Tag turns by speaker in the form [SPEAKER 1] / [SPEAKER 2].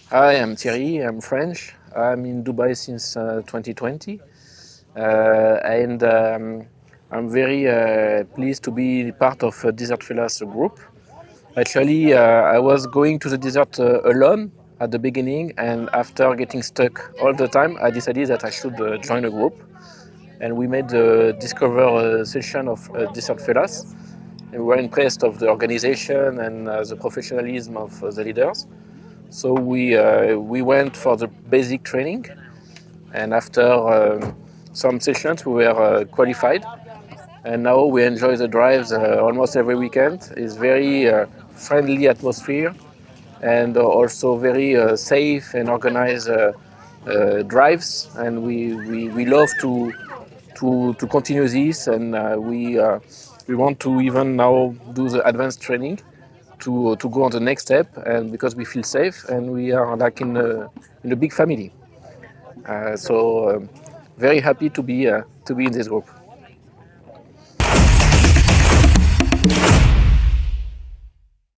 [SPEAKER 1] Hi, I'm Thierry. I'm French. I'm in Dubai since 2020, and I'm very pleased to be part of desertfellas group. Actually, I was going to the desert alone at the beginning, and after getting stuck all the time, I decided that I should join a group. And we made the discover session of desertfellas, and we were impressed of the organization and the professionalism of the leaders. So we went for the basic training, and after some sessions we were qualified, and now we enjoy the drives almost every weekend. It's very friendly atmosphere, and also very safe and organized drives, and we love to continue this, and we want to even now do the advanced training to go on the next step, and because we feel safe and we are like in a big family. So very happy to be in this group.